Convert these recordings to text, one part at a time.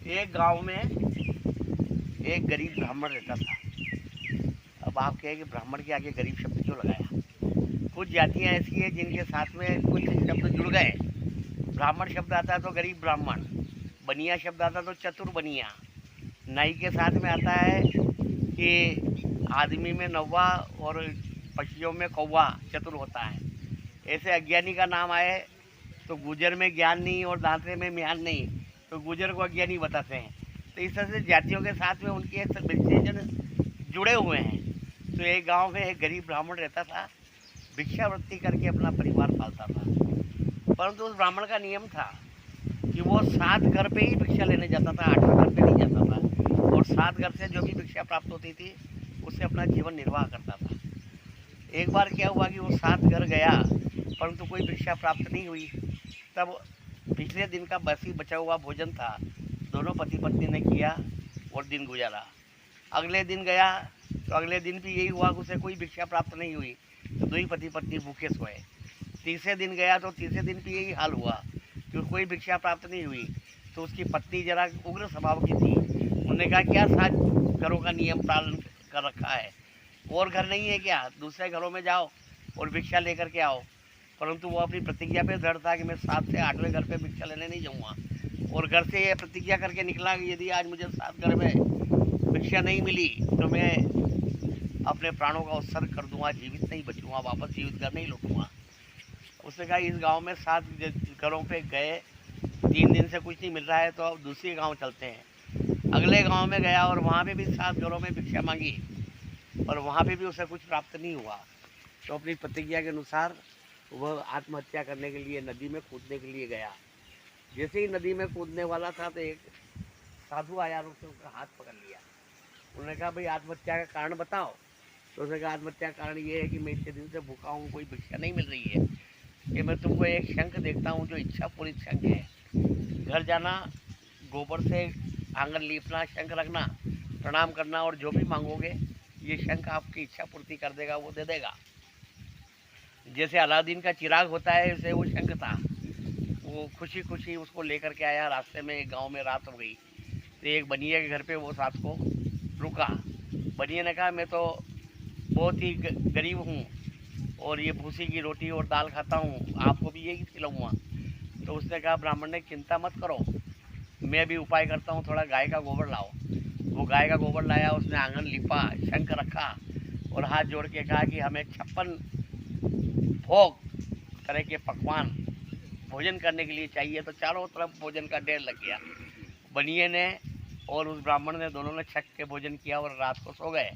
एक गांव में एक गरीब ब्राह्मण रहता था। अब आप कहें कि ब्राह्मण के आगे गरीब शब्द क्यों लगाया? कुछ जातियां ऐसी हैं जिनके साथ में कुछ शब्द जुड़ गए। ब्राह्मण शब्द आता है तो गरीब ब्राह्मण, बनिया शब्द आता है तो चतुर बनिया, नाई के साथ में आता है कि आदमी में नौवा और पक्षियों में कौवा चतुर होता है। ऐसे अज्ञानी का नाम आए तो गुजर में ज्ञान नहीं और दांते में म्यान नहीं, तो गुजर को अज्ञानी बताते हैं। तो इस तरह से जातियों के साथ में उनके विशेषण जुड़े हुए हैं। तो एक गांव में एक गरीब ब्राह्मण रहता था, भिक्षावृत्ति करके अपना परिवार पालता था। परंतु उस ब्राह्मण का नियम था कि वो 7 घर पे ही भिक्षा लेने जाता था, 8वें घर पे नहीं जाता था। और 7 घर से जो भी भिक्षा प्राप्त होती थी उससे अपना जीवन निर्वाह करता था। एक बार क्या हुआ कि वो 7 घर गया परंतु कोई भिक्षा प्राप्त नहीं हुई। तब पिछले दिन का बसी बचा हुआ भोजन था, दोनों पति पत्नी ने किया और दिन गुजारा। अगले दिन गया तो अगले दिन भी यही हुआ कि उसे कोई भिक्षा प्राप्त नहीं हुई, तो 2 ही पति पत्नी भूखे सोए। तीसरे दिन गया तो तीसरे दिन भी यही हाल हुआ कि कोई भिक्षा प्राप्त नहीं हुई। तो उसकी पत्नी जरा उग्र स्वभाव की थी, उन्होंने कहा क्या 7 घरों का नियम पालन कर रखा है, और घर नहीं है क्या? दूसरे घरों में जाओ और भिक्षा लेकर के आओ। परंतु वो अपनी प्रतिज्ञा पे दृढ़ था कि मैं 7 से 8वें घर पे भिक्षा लेने नहीं जाऊँगा। और घर से ये प्रतिज्ञा करके निकला कि यदि आज मुझे 7 घर में भिक्षा नहीं मिली तो मैं अपने प्राणों का उत्सर्ग कर दूंगा, जीवित नहीं बचूंगा, वापस जीवित घर नहीं लौटूंगा। उसने कहा इस गांव में 7 घरों पे गए, 3 दिन से कुछ नहीं मिल रहा है तो अब दूसरे गांव चलते हैं। अगले गांव में गया और वहाँ पे भी 7 घरों में भिक्षा मांगी, और वहाँ पे भी उसे कुछ प्राप्त नहीं हुआ। तो अपनी प्रतिज्ञा के अनुसार वह आत्महत्या करने के लिए नदी में कूदने के लिए गया। जैसे ही नदी में कूदने वाला था तो एक साधु आया और उसने उसका हाथ पकड़ लिया। उन्होंने कहा भाई आत्महत्या का कारण बताओ। तो उसने कहा आत्महत्या का कारण ये है कि मैं इतने दिन से भूखा हूँ, कोई भिक्षा नहीं मिल रही है, कि मैं तुमको एक शंख देखता हूँ जो इच्छा पूरी शंख है। घर जाना, गोबर से आंगन लीपना, शंख रखना, प्रणाम करना, और जो भी मांगोगे ये शंख आपकी इच्छा पूर्ति कर देगा, वो दे देगा। जैसे अलादीन का चिराग होता है वैसे वो शंख था। वो खुशी खुशी उसको लेकर के आया। रास्ते में एक गांव में रात हो गई तो एक बनिए के घर पे वो रात को रुका। बनिए ने कहा मैं तो बहुत ही गरीब हूँ और ये भूसी की रोटी और दाल खाता हूँ, आपको भी यही खिलाऊँगा। तो उसने कहा ब्राह्मण ने चिंता मत करो, मैं भी उपाय करता हूँ, थोड़ा गाय का गोबर लाओ। वो गाय का गोबर लाया, उसने आंगन लिपा, शंख रखा और हाथ जोड़ के कहा कि हमें 56 भोग तरह के पकवान भोजन करने के लिए चाहिए। तो चारों तरफ भोजन का ढेर लग गया। बनिए ने और उस ब्राह्मण ने दोनों ने छक के भोजन किया और रात को सो गए।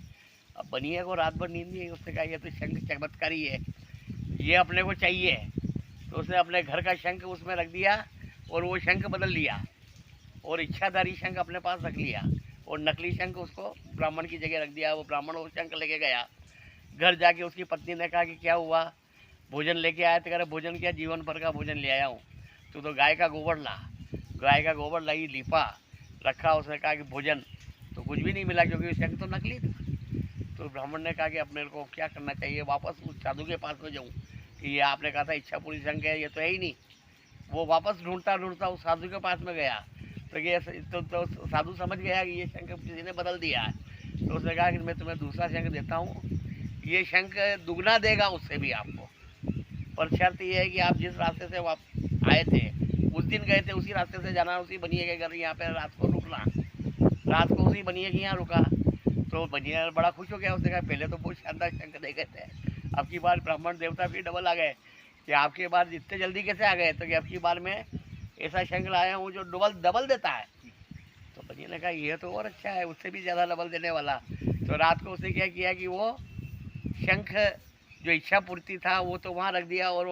अब बनिए को रात भर नींद नहीं आई। उसने कहा ये तो शंख चमत्कारी है, ये अपने को चाहिए। तो उसने अपने घर का शंख उसमें रख दिया और वो शंख बदल लिया और इच्छाधारी शंख अपने पास रख लिया और नकली शंख उसको ब्राह्मण की जगह रख दिया। वो ब्राह्मण वो शंख लेके गया। घर जाके उसकी पत्नी ने कहा कि क्या हुआ, भोजन लेके आया? तो कह रहे भोजन क्या, जीवन भर का भोजन ले आया हूँ। तो गाय का गोबर ला। गाय का गोबर लाई, लिपा, रखा। उसने कहा कि भोजन, तो कुछ भी नहीं मिला क्योंकि शंख तो नकली था। तो ब्राह्मण ने कहा कि अब मेरे को क्या करना चाहिए, वापस उस साधु के पास में जाऊँ कि ये आपने कहा था इच्छा पूरी शंख है, ये तो है ही नहीं। वो वापस ढूंढता ढूंढता उस साधु के पास में गया तो ये तो साधु समझ गया कि ये शंख किसी ने बदल दिया है। तो उसने कहा कि मैं तुम्हें दूसरा शंख देता हूँ, ये शंख दुगना देगा उससे भी आपको, पर शर्त ये है कि आप जिस रास्ते से आए थे उस दिन गए थे उसी रास्ते से जाना, उसी बनिए के घर यहाँ पे रात को रुकना। रात को उसी बनिए के यहाँ रुका। तो बनिया बड़ा खुश हो गया। उसने कहा पहले तो बहुत शानदार शंख दे गए थे, अब की बार ब्राह्मण देवता भी डबल आ गए कि आपकी बार इतने जल्दी कैसे आ गए, तो कि अब की बार में ऐसा शंख लाया हूँ जो डबल डबल देता है। तो बनिया ने कहा ये तो और अच्छा है, उससे भी ज़्यादा डबल देने वाला। तो रात को उसने क्या किया कि वो शंख जो इच्छा पूर्ति था वो तो वहाँ रख दिया और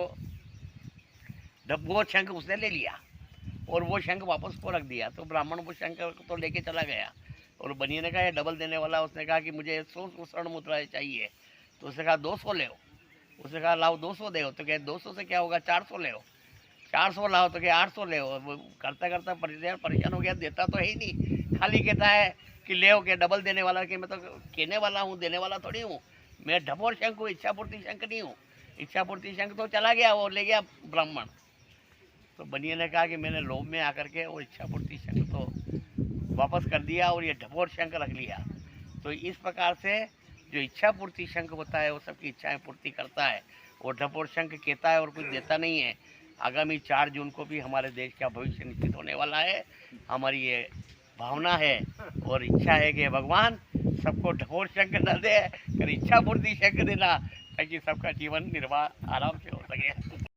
वो शंख उसने ले लिया और वो शंख वापस को रख दिया। तो ब्राह्मण वो शंख तो लेके चला गया और बनिए ने कहा ये डबल देने वाला। उसने कहा कि मुझे 100 स्वर्ण मुद्राएं चाहिए। तो उसने कहा 200 ले। उसने कहा लाओ 200 दे। तो कहे 200 से क्या होगा, 400 ले। 400 लाओ। तो कहे 800 ले। वो करता करता परेशान हो गया, देता तो है ही नहीं, खाली कहता है कि ले के डबल देने वाला, कि मैं तो कहने वाला हूँ, देने वाला थोड़ी हूँ। मैं ढपोर शंख हूँ, इच्छा पूर्ति शंख नहीं हूँ। इच्छा पूर्ति शंख तो चला गया, वो ले गया ब्राह्मण। तो बनिए ने कहा कि मैंने लोभ में आकर के वो इच्छा पूर्ति शंख तो वापस कर दिया और ये ढपोर शंख रख लिया। तो इस प्रकार से जो इच्छा पूर्ति शंख होता है वो सबकी इच्छाएं पूर्ति करता है, और ढपोर शंख कहता है और कुछ देता नहीं है। आगामी 4 जून को भी हमारे देश का भविष्य निश्चित होने वाला है। हमारी ये भावना है और इच्छा है कि भगवान सबको ढपोर शंख न दे, कर इच्छा पूर्ति शंख देना, ताकि सबका जीवन निर्वाह आराम से हो सके।